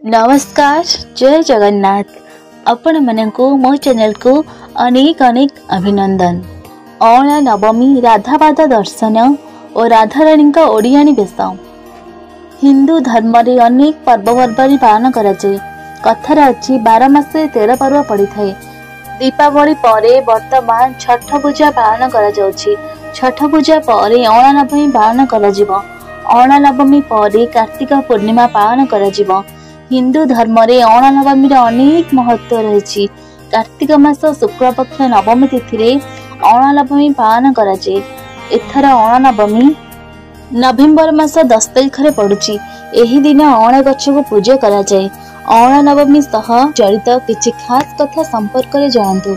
नमस्कार, जय जगन्नाथ। आपण मानकु मो चैनल को अनेक अनेक अभिनंदन। अणा नवमी राधापाद दर्शन और राधाराणी का ओडियाणी बेश। हिंदू धर्म रे अनेक पर्वपर्वाणी पालन कराए। कथार अच्छी 12 मासे 13 पर्व पड़ी थाए। दीपावली परे वर्तमान छठ पूजा पालन करा जाउछि। छठ पूजा परे अणा नवमी पालन करा जिवो। अणा नवमी परे कार्तिक पूर्णिमा पालन करा जिवो। हिंदू धर्म रे अणा नवमी अनेक महत्व रही। कार्तिक मास शुक्ल पक्ष नवमी तिथि रे अणा नवमी पालन कराए। एथर अणा नवमी नवेम्बर मास 10 तारिख रे पड़ुछि। एही दिन अणा गछ को पूजा करा जाए। अणा नवमी सह जड़ित किछि खास कथा संपर्क रे जानतु।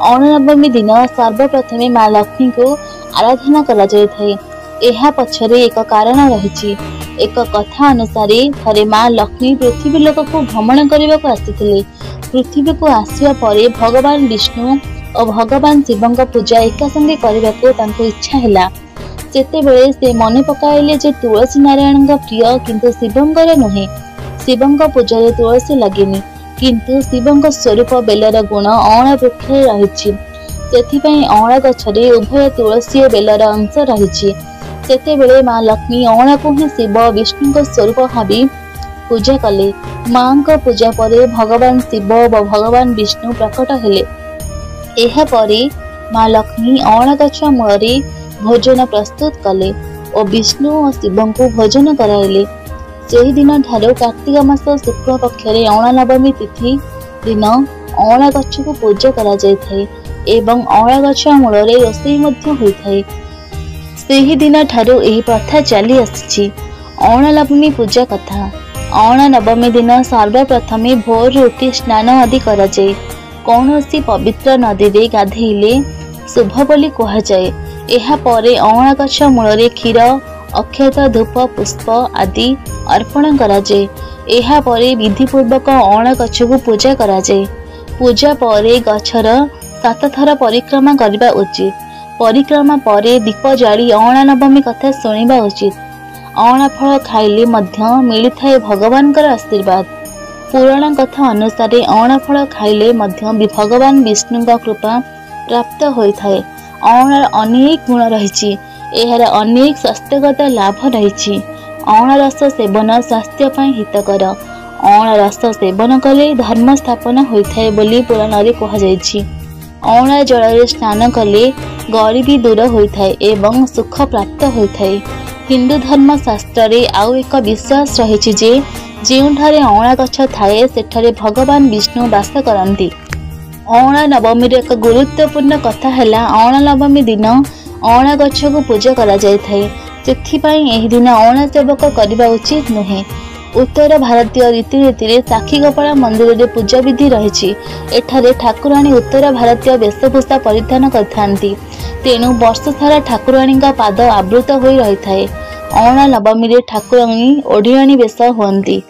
अणा नवमी दिन सर्वप्रथमे मां लक्ष्मी को आराधना करा जाय थाए। एहा पछरे एक कारण रहिछि। एक कथा अनुसार थरे मां लक्ष्मी पृथ्वी लोक को भ्रमण करने को आसीथिले। पृथ्वी को आसिया परे भगवान विष्णु और भगवान शिवंक पूजा एका संगे करने को तांको इच्छा हैला। सेतेबेले से मन पकाइले जे तुलसी नारायण का प्रिय किंतु शिवंकर नुहे। शिवंक पूजा रे तुलसी लागेनी किंतु शिवंक स्वरूप बेलर गुण अणा वृक्ष रहिछि। सेथिपई अणा गछरे उभय तुलसी और बेलर अंश रहिछि। सेतेबेले मां लक्ष्मी अणा को ही शिव विष्णु को स्वरूप भावी पूजा कले। मां को पूजा परे भगवान शिव और भगवान विष्णु प्रकट हेले। एहा परे मां लक्ष्मी अणा गछ मूल भोजन प्रस्तुत कले और विष्णु और शिव को भोजन कराइले। सेही दिन ठारो कार्तिक मास शुक्ल पक्ष रे अणा नवमी तिथि दिन अणा गछ को पूजा करा जाय थाए एवं अणा गछ मूल रे रोषेई मध्य होई थाए। सेही दिन ठारो एही प्रथा चली आसी। अणा नवमी पूजा कथा। अणा नवमी दिन सर्वप्रथमे भोर उठी स्नान आदि करा जाए। कौनसी पवित्र नदी रे गाधेइले शुभ बोली कहा जाए। एहा परे अणा गछ मूल रे क्षीर अक्षत धूप पुष्प आदि अर्पण करा जाए। एहा परे विधि पूर्वक अणा गछ को पूजा करा जाए। पूजा परे गछर 7 थर परिक्रमा करबा उचित। परिक्रमा परे दीप जाली अणा नवमी कथा सुनिबा उचित। अणा फल खाइले मध्य मिलिथाए भगवानकर आशीर्वाद। पुराण कथा अनुसार अणा फल खाइले मध्य भगवान विष्णु का कृपा प्राप्त होइथाए। अणार अनेक गुण रहिछि। एहार अनेक स्वास्थ्यगत लाभ रहिछि। अणा रस सेवन स्वास्थ्य पई हितकर। अणा रस सेवन कले धर्म स्थापना होइथाए बोली पुराण रे कहा जायछि। अणा जल रे स्नान कले गरीबी दूर होइथाए एवं सुख प्राप्त होइथाए। हिंदू धर्म शास्त्र रे आउ एक विश्वास रहिछि जे जेउठारे अणा गछ थाए सेठारे भगवान विष्णु वास करंती। अणा नवमी रे एक गुरुत्वपूर्ण कथा हैला अणा नवमी दिन अणा गछ को पूजा करा जाय थाए। सेथिपई एही दिन अणा सेवक करबा उचित नुहे। उत्तर भारतीय रीतिनीति रे साखी गोपाल मंदिर रे पूजा विधि रहिछि। एठारे ठाकुराणी उत्तर भारतीय वेशभूषा परिधान करथांती। तेणु वर्ष सारा ठाकुराणी का पाद आवृत होई रहिथाए। अणा नवमी रे ठाकुराणी ओडियाणी बेश हुअंती।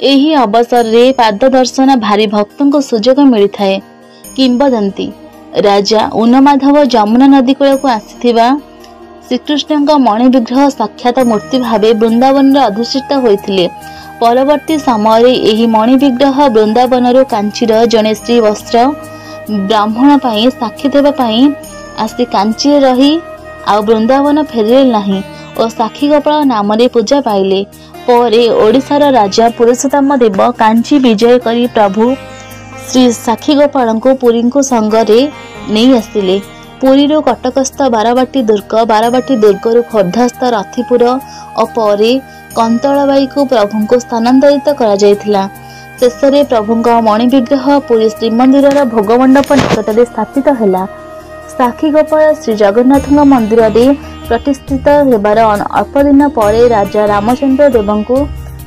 एही अवसर रे पाद दर्शन भारी भक्तों को सुजोग मिलिथाए। किंबदंती राजा उनमाधव जमुना नदी कूल को आसीथिबा श्रीकृष्ण मणि विग्रह साक्षात मूर्ति भावे वृंदावन रे अधिष्ठित होइथिले। परवर्ती समय रे एही मणि विग्रह वृंदावन रो कांचीर जने श्री वस्त्र ब्राह्मण पाई साक्षी देबा पाई आसी कांची रही आ वृंदावन फेरिले नाही और साखी गोपाल नाम रे पूजा पाइले। परे ओडिशार राजा पुरुषोत्तम देव कांची विजय करी प्रभु श्री साखी गोपाल को पुरी को संगरे नहीं आसिले। पुरी रो कटकस्थ बारबाटी दुर्ग खोर्धास्थ रथिपुर और परे कंतलबाई को प्रभु को स्थानांतरित करा जायथिला। शेषरे प्रभुଙ୍କ मणि विग्रह पुरी श्रीमंदिर भोग मंडप निकट स्थापित हैला। साखी गोपाल श्री जगन्नाथ मंदिर रे प्रतिष्ठित हेबार अल्प दिन परे राजा रामचंद्र देव को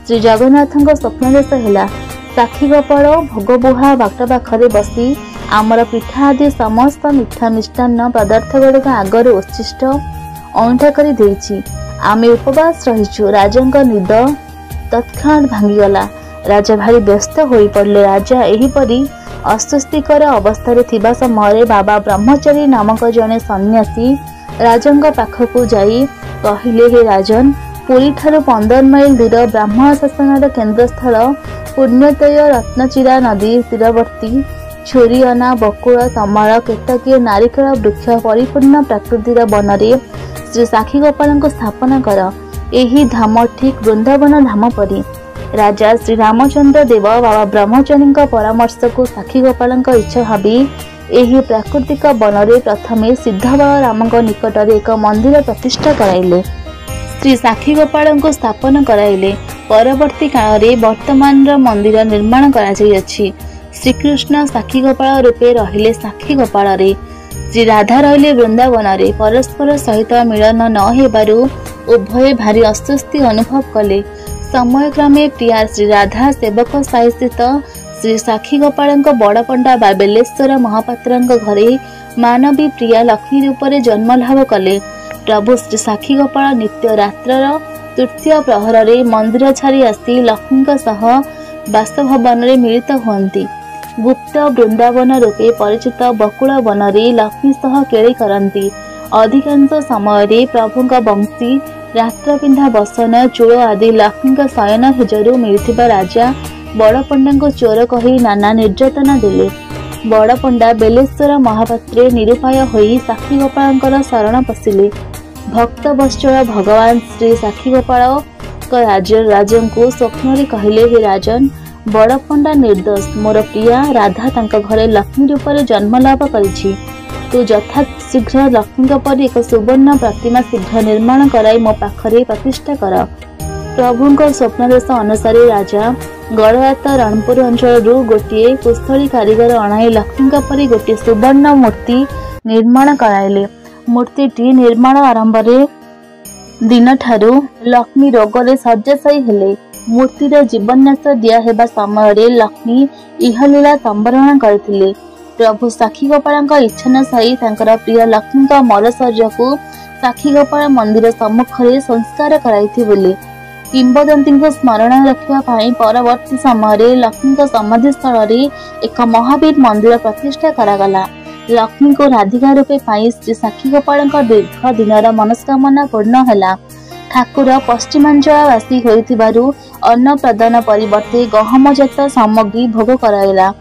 श्री जगन्नाथ स्वप्नदेश हैला। साखी गोपाल भोगबुहा बाट पाखरे बसी आमर पिठा आदि समस्त मिठा मिष्टान्न पदार्थ गुड़िक आगरे उच्छिष्ट अंगठा कर देछि। आमे उपवास रहिछु। राजांक निद तत्क्षणात भांगीगला। राजा भारी व्यस्त होई पड़ले। राजा एहीपरि अस्वस्थिकर अवस्था थिबा समय बाबा ब्रह्मचारी नामक जने सन्यासी राजांक पाखकु जाई कहिले, हे राजन, पुरी ठारू 15 माइल दूर ब्राह्मण शासन केन्द्रस्थल पुण्यतय रत्नचिरा नदी तीरवर्ती छुरीअना बकुल तमाल केतकीय नारिकेल वृक्ष परिपूर्ण प्राकृतिर बनरे श्री साक्षी गोपाल को स्थापना कर। एही धाम ठीक वृंदावन धाम परी। राजा श्री रामचंद्र देव बाबा ब्रह्मचारी परामर्श को साक्षी गोपाल इच्छा भावी एही प्राकृतिक बनरे प्रथमे सिद्धबल राम निकट एक मंदिर प्रतिष्ठा कराइले। श्री साक्षी गोपाल को स्थापना कराइले। परवर्ती काल में वर्तमान मंदिर निर्माण कराई। श्रीकृष्ण साक्षी गोपाल रूपे रहिले साक्षी गोपाल रे। श्री राधा रहिले वृंदावन रे। परस्पर सहित मिलन न हेबारु उभय भारी अस्वस्थी अनुभव कले। समय क्रमे प्रिया श्री राधा सेवक साई स्थित श्री साक्षी गोपाल बड़ पंडा बा बेलेश्वर महापात्र घरे मानवी प्रिया लक्ष्मी रूप में जन्म लाभ कले। प्रभु श्री साक्षी गोपाल नित्य रात्र तृतीय प्रहर रे मंदिर छाड़ी आसी लक्ष्मी सह बासभवन में मिलित हुंती। गुप्त वृंदावन रूपे परिचित बकुल वन रे लक्ष्मी सह केली करती। अधिकांश समय प्रभुंका बंशी रात्र पिंधा बसन चूल आदि लक्ष्मी शयन हेजरू मिलथिबा राजा बड़ पंडा को चोर कही नाना निर्यातना देले। बड़ पंडा बेलेश्वर महापात्रे निरुपाय होई साक्षी गोपाल शरण पशिले। भक्त वत्सल भगवान श्री साक्षी गोपाल राजन को स्वप्न रे कहले, हे राजन, बड़ पंडा निर्दोष। मोर प्रिया राधा तांका घरे लक्ष्मी रूप में जन्म लाभ करिछि। तू यथा शीघ्र लक्ष्मी परी एक सुवर्ण प्रतिमा शीघ्र निर्माण कराई मो पाखरे प्रतिष्ठा कर। प्रभु स्वप्नदेश अनुसार राजा गड़हात रणपुर अंचल गोटे कुशली कारीगर अणाई लक्ष्मी परी गोटे सुवर्ण मूर्ति निर्माण कराइले। मूर्तिटी निर्माण आरंभ दिन ठारू लक्ष्मी रोगरे शय्याशायी हेले। मूर्तिर जीवन्यास दिया हेबा समय लक्ष्मी इहलीला संवरण करथिले। प्रभु साक्षी गोपाल इच्छानुसारी तांकर प्रिय लक्ष्मी मर शरीर को साक्षी गोपाल मंदिर सम्मुख में संस्कार कराई बोले किंबदंती को स्मरण रखा। परवर्ती समय लक्ष्मी समाधि स्थल एक महावीर मंदिर प्रतिष्ठा करागला। लक्ष्मी को राधिका रूपे पाई श्री साक्षी गोपाल दीर्घ दिन मनस्कामना पूर्ण है। ठाकुर पश्चिमांचलवासी होइथिबारु अन्न प्रदान परिवर्ते गहम जात सामग्री भोग कराइला।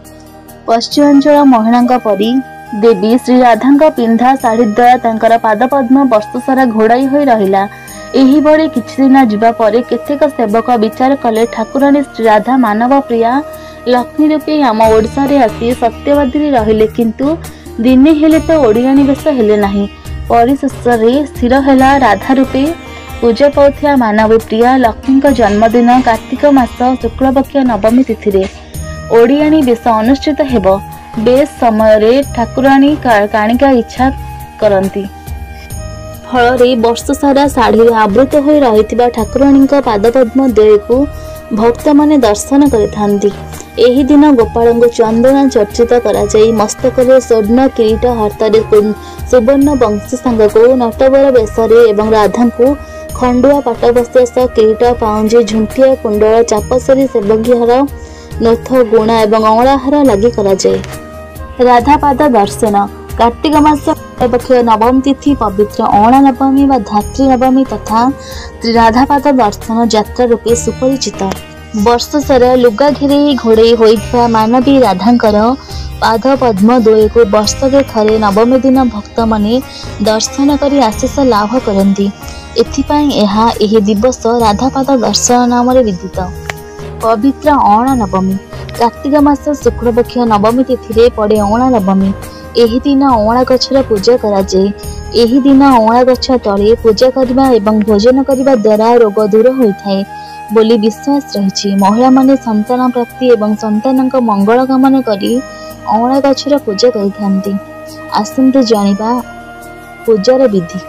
पश्चिमांचल महिला परी देवी श्री राधा पिंधा शाढ़ी द्वारा तांकर पादपद्म वर्ष सारा घोड़ाई होई रहिला। एही भली किछि दिन जिबा परे केतेक सेवक विचार कले ठाकुराणी श्री राधा मानव प्रिया लक्ष्मी रूपे आम ओडिशा रे आसी सत्यवादी रहिले, किंतु दिने हेले तो ओडियाणी बेश हेले नाही। परिशेष रे स्थिर हैला राधा रूपे पूजा पाउथिया मानवी प्रिया लक्ष्मी जन्मदिन कार्तिक मास शुक्लपक्ष नवमी तिथि रे ओडियाणी बेश अनुष्ठित हेबो। बेस समय ठाकुराणी काणिका इच्छा करती। फल वर्ष सारा शाढ़ी आवृत हो रही ठाकुराणी पादपद्म देह को भक्त माने दर्शन करिथांती। एही दिन गोपाल को चंदन चर्चित कराई मस्तक स्वर्ण किरीट हाथ में सुवर्ण वंशी सांग को नटवर बेसरे एवं राधा को खंडुआ पाट बस्त्र किरीट पाउंजी झुंटिया कुंडल चापसरी सेवकीहार नथ गुणा एवं अँगलाहार लगी कराई। राधा पाद दर्शन कार्तिक मास पक्ष नवम तिथि पवित्र अणा नवमी व धात्री नवमी तथा श्री राधा पाद दर्शन यात्रा रूपे सुपरिचित। वर्ष सारा लुगा घेरे घोड़े होइथिबा मानवी राधांकर पाद पद्म दुए को वर्षके थरे नवमी दिन भक्त माने दर्शन करी आशीष लाभ करती। एथिपाई एही दिवस राधा पाद दर्शन नाम विदित। पवित्र अणा नवमी कार्तिक मास शुक्लपक्ष नवमी तिथि पड़े अणा नवमी। एही दिन अणा गछर पूजा कराए। एही दिन अणा गछ तले पूजा करबा एवं भोजन करबा द्वारा रोग दूर होइथाय बोली विश्वास रही। महिला माने संतान प्राप्ति एवं संतान मंगल कामना करी अणा गछर पूजा करिथांती। आसंतु जानिबा पूजार विधि।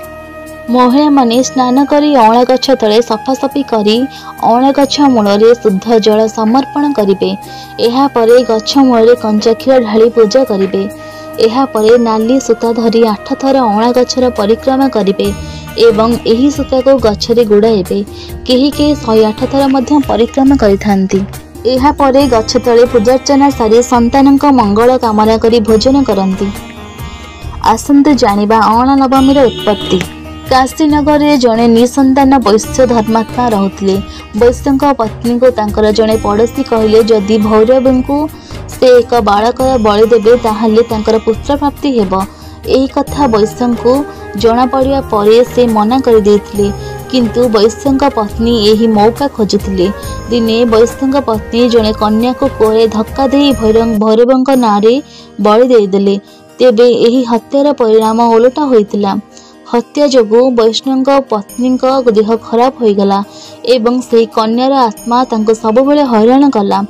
महिला माने स्नान करी अणा गछ तले सफासफी करी अणा गछ मूल शुद्ध जल समर्पण करिवे। एहा परे गछ मूल कंचा क्षीर ढाली पूजा करिवे। एहा परे नाली सूता धरी 8 थर अणा गछर परिक्रमा करिवे एवं एही सूता को गछरे गुड़ाइबे। केही के 108 थर मध्य परिक्रमा करिथांती। एहा परे गछ तले पूजार्चना सारी संतानक मंगल कामना करी भोजन करती। आसंतु जानिबा अणा नवमीर उत्पत्ति। काशीनगर जड़े निसंतान वैश्य धर्मात्मा रहते। वैश्य पत्नी को तांकर जड़े पड़ोशी कहले जदि भैरवी को से एक बालकर बलि देवे ताहले तांकर पुत्र प्राप्ति हेब। एही कथा वैश्य को जना पड़िया परे से मना कर देथिले, किंतु वैश्य पत्नी यही मौका खोजुथिले। दिने वैश्य पत्नी जड़े कन्या को कोरे धक्का दे भैरवी नारे बलि देदेले। तेबे एही हत्यार परिणाम ओलटा होइतिला। हत्या जोगु वैष्णव पत्नी देह खराब हो गला एवं से कन्यार आत्मा तांको सबुबले हैरान कला।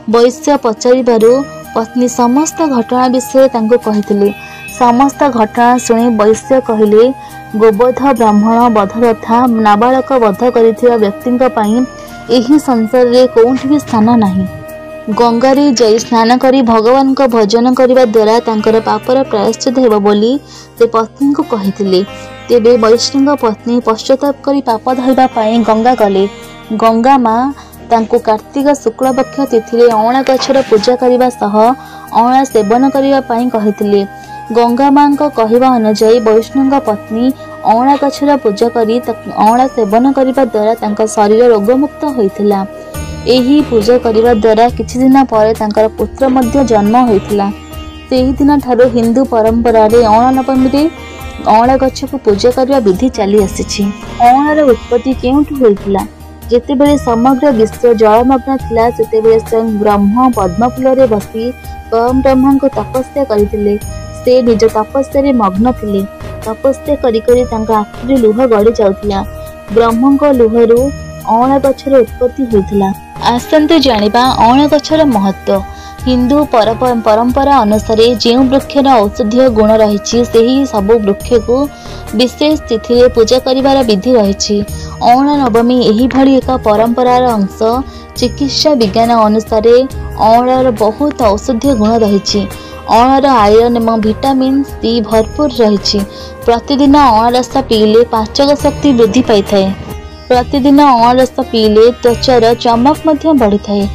वैश्य पचारिबारु पत्नी समस्त घटना विषय तांको कहिथिले। समस्त घटना शुणी वैश्य कहले गोवध ब्राह्मण वध तथा नाबालक वध करिथिबा व्यक्तिंक पई एही संसार रे कोउठी भी स्थान नाही। गंगारे जाई स्नान करी भगवान को भजन करने द्वारा तांकर पापर प्रायश्चित हेब बोली से पत्नी को कहिथिले। तेबे वैष्णव पत्नी पश्चाताप करी पाप धरिबा पई गंगा गले। गंगा माँ तांको कार्तिक शुक्ल पक्ष तिथि अँला गछर पूजा करने सह अँला सेवन करने पई कहिथिले। गंगा माँ कहवा अनुजाई वैष्णव पत्नी अँला गछर पूजा करी अँला सेवन करने द्वारा तांका शरीर रोगमुक्त होइथिला। एही पूजा करने द्वारा किछि दिन पर तांकर पुत्र मध्य जन्म होइथिला। सेही दिन ठारो हिंदू परंपरा रे अँला नवमी रे अँला गछ को पूजा करने विधि चली आसी। अँलार उत्पत्ति केउठु होइथिला? जेतेबेले समग्र विश्व जलमग्न थिला सेतेबेले स्वयं ब्रह्म पद्मफूल रे बसी स्वयं ब्रह्मा को तपस्या करथिले। से निज तपस्या रे मग्न थिले। तपस्या करी करी तांका आखिरे लुह गड़ी जाउथिला। ब्रह्म को लुहरु अँला गछर उत्पत्ति होइथिला। आसंते जानिबा अँला गछर महत्व। हिंदू परंपरा अनुसार जो वृक्षर औषधीय गुण रही से सब वृक्ष को विशेष तिथि रे पूजा करिवार विधि रही। अँला नवमी यही भली एक परंपरार अंश। चिकित्सा विज्ञान अनुसार अँलार बहुत औषधीय गुण रही। अँलार आयरन एवं विटामिन सी भरपूर रही। प्रतिदिन अँला रस पीले पाचक शक्ति वृद्धि पाई। प्रतिदिन अँला रस पीले त्वचार चमक बढ़ी थाए।